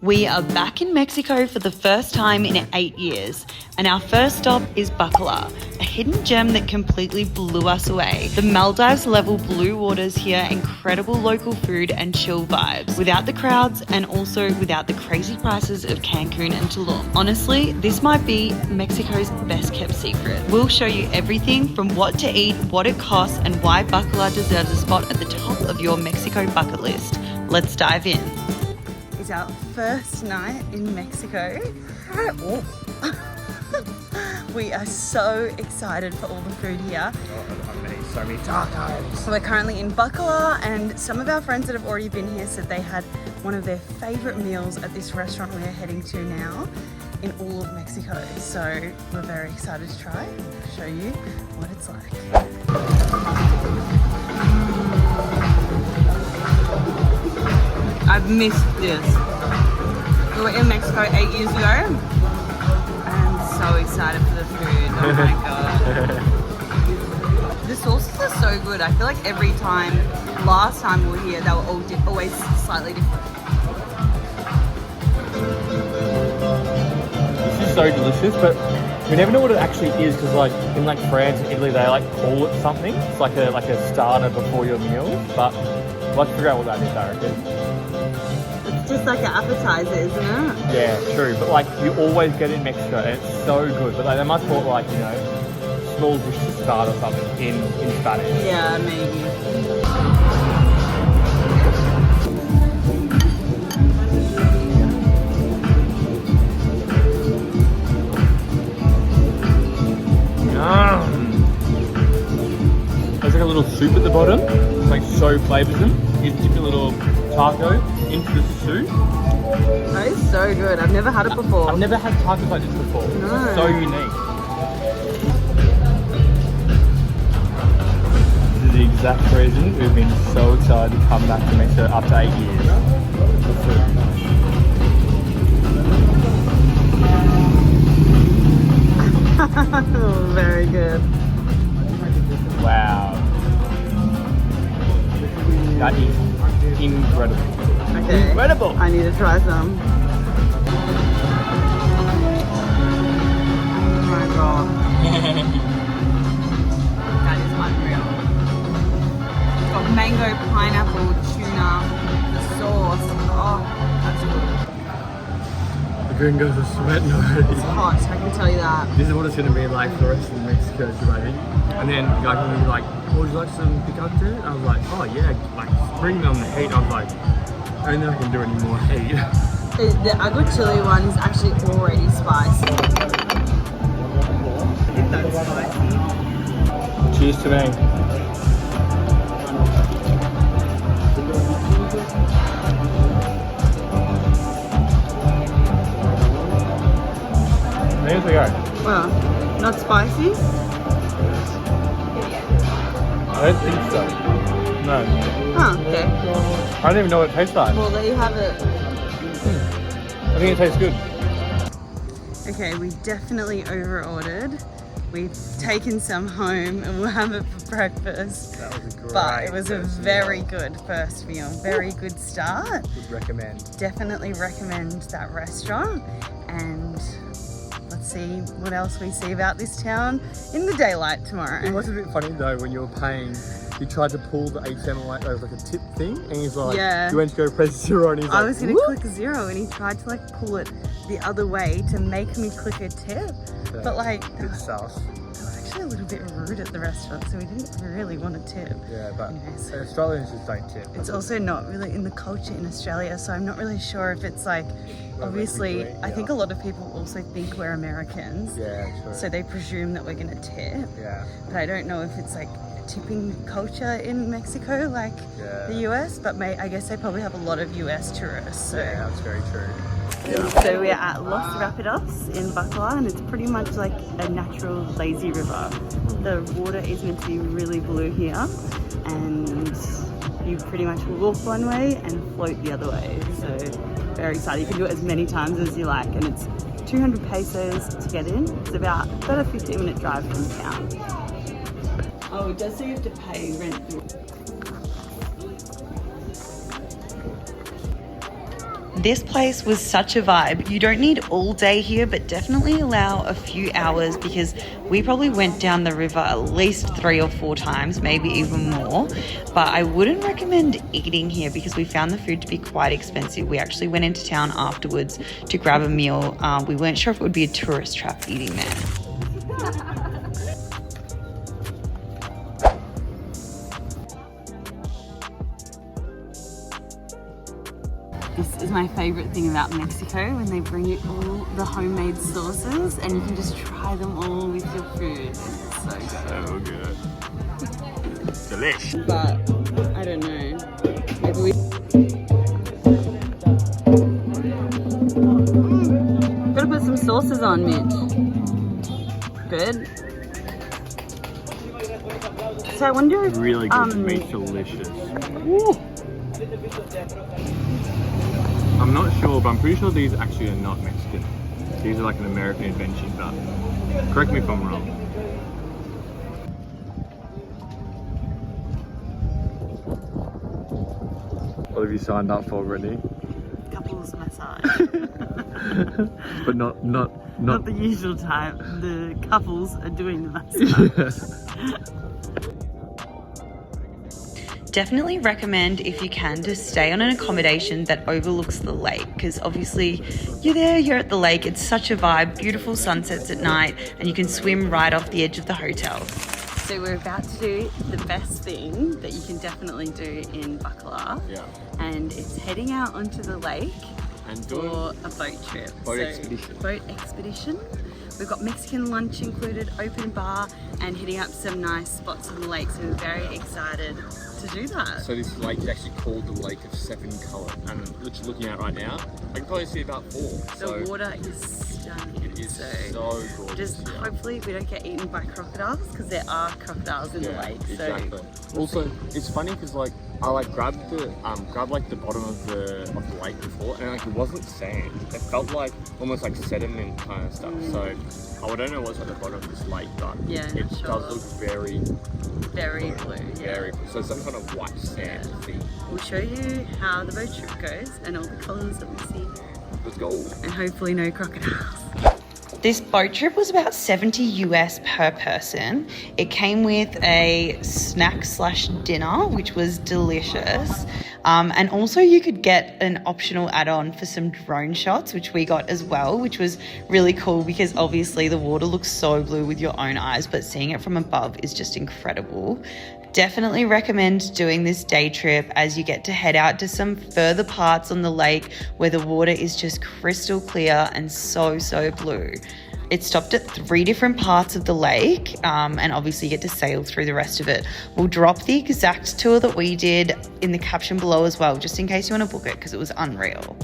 We are back in Mexico for the first time in 8 years, and our first stop is Bacalar, a hidden gem that completely blew us away. The Maldives level blue waters here, incredible local food and chill vibes, without the crowds and also without the crazy prices of Cancun and Tulum. Honestly, this might be Mexico's best kept secret. We'll show you everything from what to eat, what it costs, and why Bacalar deserves a spot at the top of your Mexico bucket list. Let's dive in. It's our first night in Mexico. We are so excited for all the food here. So many tacos. We're currently in Bacalar, and some of our friends that have already been here said they had one of their favorite meals at this restaurant we are heading to now in all of Mexico. So we're very excited to try and show you what it's like. I've missed this. We were in Mexico 8 years ago. I'm so excited for the food. Oh my god. The sauces are so good. I feel like every time, last time we were here, they were all always slightly different. This is so delicious, but we never know what it actually is because, like, in like France and Italy, they like call it something. It's like a starter before your meal. But let's figure out what that is, I reckon. It's just like an appetizer, isn't it? Yeah, true. But like, you always get it in Mexico, and it's so good. But like, they must call it like, you know, small dish to start or something in Spanish. Yeah, maybe. There's like a little soup at the bottom. It's like so flavoursome. You dip your little taco into the soup. That is so good. I've never had it before. I've never had tacos like this before. No. It's so unique. This is the exact reason we've been so excited to come back to Mexico after 8 years. For food. Oh, very good. Wow. That is incredible. Okay. Incredible. I need to try some. Oh my god. That is unreal. It's got mango, pineapple, tuna, the sauce. Oh, that's good. The gringos are sweating already. It's hot, I can tell you that. This is what it's going to be like for the rest of Mexico, right? And then the guy can be like, oh, would you like some picante? I was like, oh yeah, like bring me on the heat. I was like, I don't think I can do any more heat. The aguachile one is actually already spicy. If that's spicy. Cheers to me. There we go. Well, not spicy? I don't think so. No. Huh, okay. I don't even know what it tastes like. Well, there you have it. I think it tastes good. Okay, we definitely over-ordered. We've taken some home and we'll have it for breakfast. That was a great But it was a first very meal. good first meal. Very good start. Would recommend. Definitely recommend that restaurant. And let's see what else we see about this town in the daylight tomorrow. It was a bit funny though when you were paying. He tried to pull the ATM like a tip thing, and he's like, Yeah. you went to go press 0, and he's like, I was going to "Whoop." click 0 and he tried to like pull it the other way to make me click a tip. Yeah, But like, bit sus. they were actually a little bit rude at the restaurant, so we didn't really want to tip. Yeah, but Anyways. Australians just don't tip. It's also not really in the culture in Australia, so I'm not really sure if it's like, obviously, I think a lot of people also think we're Americans, Yeah, true. so they presume that we're going to tip. Yeah. But I don't know if it's like a tipping culture in Mexico like the US, but I guess they probably have a lot of US tourists. So. Yeah, that's very true. So we're at Los Rápidos in Bacalar, and it's pretty much like a natural lazy river. The water is meant to be really blue here, and you pretty much walk one way and float the other way. So very excited. You can do it as many times as you like, and it's 200 pesos to get in. It's about a 15-minute drive from town. Oh, it does say you have to pay rent. This place was such a vibe. You don't need all day here, but definitely allow a few hours because we probably went down the river at least 3 or 4 times, maybe even more. But I wouldn't recommend eating here because we found the food to be quite expensive. We actually went into town afterwards to grab a meal. We weren't sure if it would be a tourist trap eating there. This is my favorite thing about Mexico, when they bring you all the homemade sauces and you can just try them all with your food. It's so good. So good. Delish. But I don't know. Maybe we gotta put some sauces on, Mitch. Good. So I wonder if Really good meat, delicious. Woo. I'm not sure, but I'm pretty sure these actually are not Mexican. These are like an American invention, but correct me if I'm wrong. What have you signed up for already? couples massage. But not the usual type. The couples are doing the massage. Definitely recommend, if you can, to stay on an accommodation that overlooks the lake, because obviously you're there, you're at the lake, it's such a vibe, beautiful sunsets at night, and you can swim right off the edge of the hotel. So we're about to do the best thing that you can definitely do in Bacalar, and it's heading out onto the lake and for a boat trip. Boat expedition. We've got Mexican lunch included, open bar, and hitting up some nice spots on the lake, so we're very excited to do that. So this lake is actually called the Lake of Seven Colors, and literally looking at it right now, I can probably see about 4. The water is stunning. It is so gorgeous. Just hopefully we don't get eaten by crocodiles, because there are crocodiles in the lake. Exactly. Also, it's funny because like I grabbed the bottom of the lake before, and like it wasn't sand. It felt like almost like sediment kind of stuff. So I don't know what's at the bottom of this lake, but it does look very blue. Very blue. So some kind of white sand thing. We'll show you how the boat trip goes and all the colours that we see. Let's go. And hopefully no crocodiles. This boat trip was about $70 US per person. It came with a snack/dinner, which was delicious. And also you could get an optional add-on for some drone shots, which we got as well, which was really cool because obviously the water looks so blue with your own eyes, but seeing it from above is just incredible. Definitely recommend doing this day trip as you get to head out to some further parts on the lake where the water is just crystal clear and so blue. It stopped at 3 different parts of the lake, and obviously you get to sail through the rest of it. We'll drop the exact tour that we did in the caption below as well, just in case you want to book it, because it was unreal.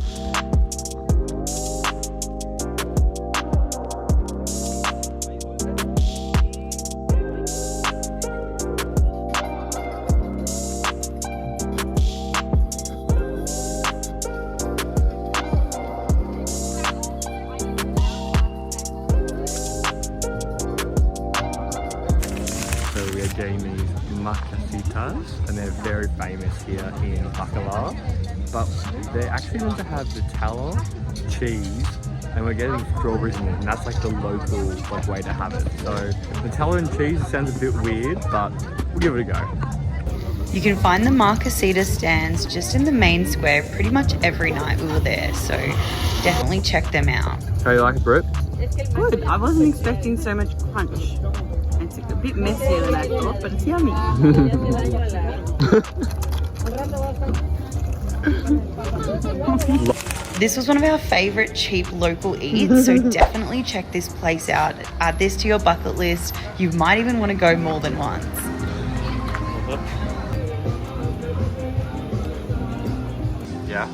Getting these macasitas, and they're very famous here in Bacalar, but they actually want to have the tallow, cheese, and we're getting strawberries in it, and that's like the local way to have it. So the tallow and cheese sounds a bit weird, but we'll give it a go. You can find the macasita stands just in the main square pretty much every night we were there, so definitely check them out. How you like it, Brett? Good. I wasn't expecting so much crunch. It's a bit messier than I thought, but it's yummy. This was one of our favourite cheap local eats, so definitely check this place out. Add this to your bucket list. You might even want to go more than once. Yeah.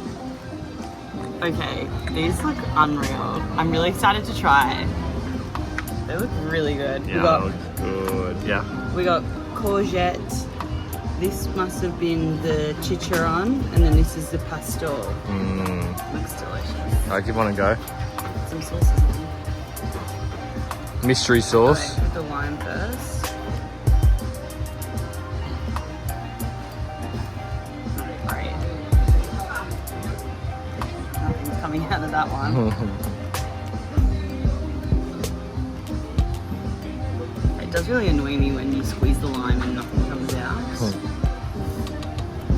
Okay, these look unreal. I'm really excited to try. They look really good. Yeah, that looks good. Yeah. We got courgette. This must have been the chicharron, and then this is the pastor. Looks delicious. Alright, you want to go? Some sauces in. Mystery sauce. Put the lime first. Great. coming out of that one. It does really annoy me when you squeeze the lime and nothing comes out.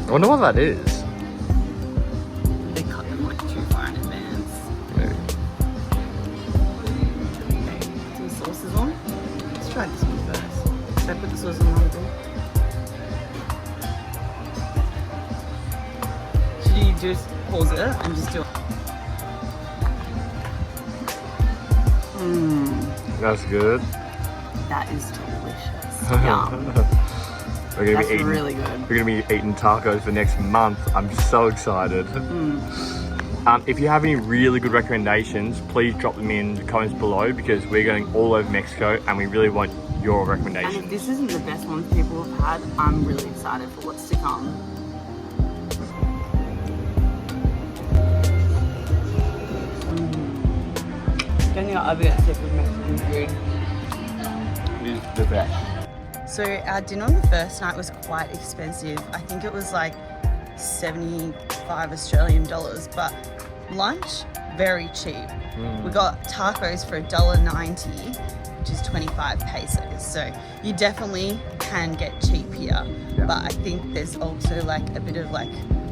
I wonder what that is. They cut them like too far in advance. Maybe. Okay, some sauces on. Let's try this one first. Should I put the sauce on one thing? Should you just pause it and just do it? That's good. That is delicious. Yum. We're gonna That's be eating, really good. We're gonna be eating tacos for next month. I'm so excited. If you have any really good recommendations, please drop them in the comments below because we're going all over Mexico and we really want your And recommendations. if this isn't the best ones people have had, I'm really excited for what's to come. Don't think I'll ever get sick of Mexican food. It is the best. So our dinner on the first night was quite expensive. I think it was like 75 Australian dollars, but lunch, very cheap. We got tacos for $1.90, which is 25 pesos. So you definitely can get cheap here. Yeah. But I think there's also like a bit of like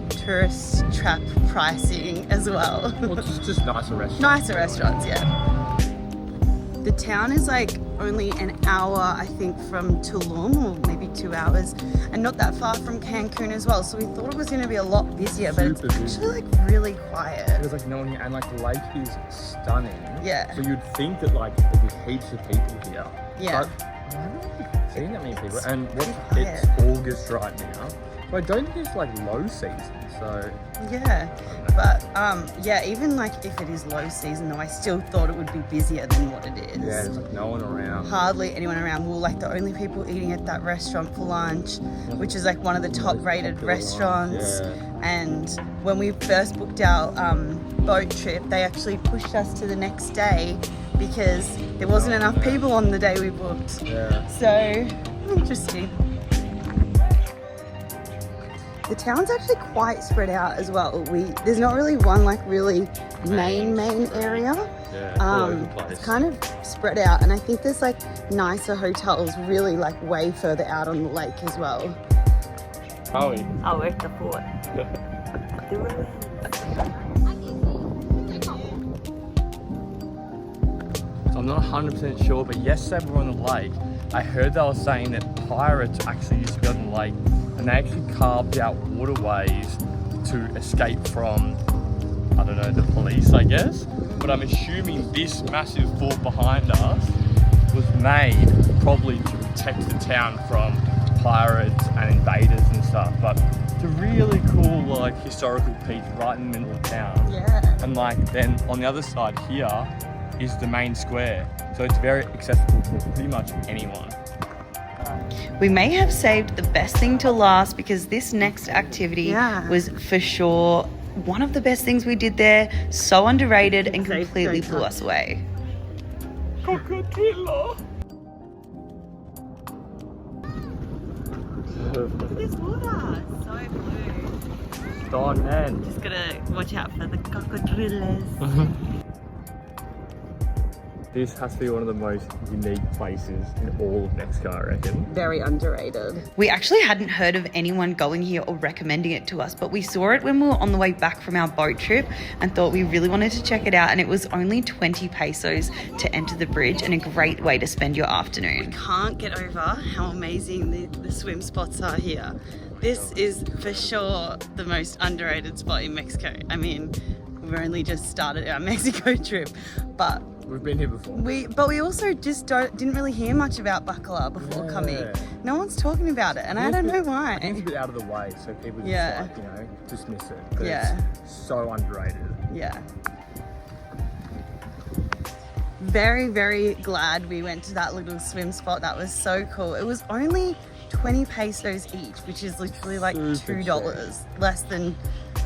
tourist trap pricing as well. Well, it's just nicer restaurants. Nicer restaurants, yeah. The town is like only an hour, I think, from Tulum, or maybe 2 hours, and not that far from Cancun as well. So we thought it was going to be a lot busier, but it's Super busy. actually like really quiet. There's like no one here, and like the lake is stunning. Yeah. So you'd think that like there'd be heaps of people here. Yeah. But I haven't really seen that many people. And pretty it's quiet. August right now. So I don't think it's like low season. So Yeah, but yeah, even like if it is low season though, I still thought it would be busier than what it is. yeah, there's like no one around. Hardly anyone around. We were like the only people eating at that restaurant for lunch, which is like one of the top rated popular restaurants. ones, And when we first booked our boat trip, they actually pushed us to the next day because there wasn't enough people on the day we booked. Yeah. So, interesting. The town's actually quite spread out as well. There's not really one like really main area. Yeah, all over the place. It's kind of spread out, and I think there's like nicer hotels really like way further out on the lake as well. Are we? Oh, we're at the fort. So I'm not 100% sure, but yesterday we were on the lake. I heard they were saying that pirates actually used to be on the lake and they actually carved out waterways to escape from, I don't know, the police, I guess. But I'm assuming this massive fort behind us was made probably to protect the town from pirates and invaders and stuff. But it's a really cool like historical piece right in the middle of town. Yeah. And like then on the other side here is the main square. So it's very accessible to pretty much anyone. We may have saved the best thing to last because this next activity was for sure one of the best things we did there. So underrated and completely blew us away. Crocodile. Look at this water, it's so blue. Stunning. Just gotta watch out for the crocodiles. This has to be one of the most unique places in all of Mexico, I reckon. Very underrated. We actually hadn't heard of anyone going here or recommending it to us, but we saw it when we were on the way back from our boat trip and thought we really wanted to check it out, and it was only 20 pesos to enter the bridge and a great way to spend your afternoon. Can't get over how amazing the swim spots are here. This is for sure the most underrated spot in Mexico. I mean, we've only just started our Mexico trip, but We've been here before. we also just didn't really hear much about Bacalar before coming. No one's talking about it, and I don't know why. I think it's a bit out of the way, so people just like, you know, dismiss it. But it's so underrated. Yeah. Very, very glad we went to that little swim spot. That was so cool. It was only 20 pesos each, which is literally like $2, less than,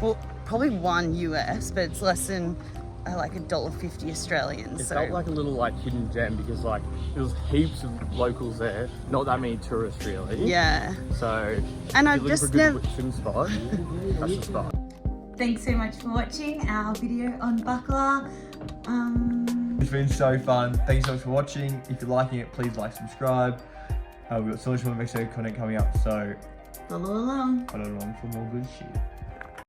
well, probably $1 US, but it's less than like $1.50 Australian. It so felt like a little like hidden gem because like there was heaps of locals there, not that many tourists really. Yeah. So And if I've you're looking just for a never good swim spot, that's the spot. Thanks so much for watching our video on Bacalar. It's been so fun. Thanks so much for watching. If you're liking it, please like, subscribe. We've got so much more Mexico content coming up, so Follow along. follow along for more good shit.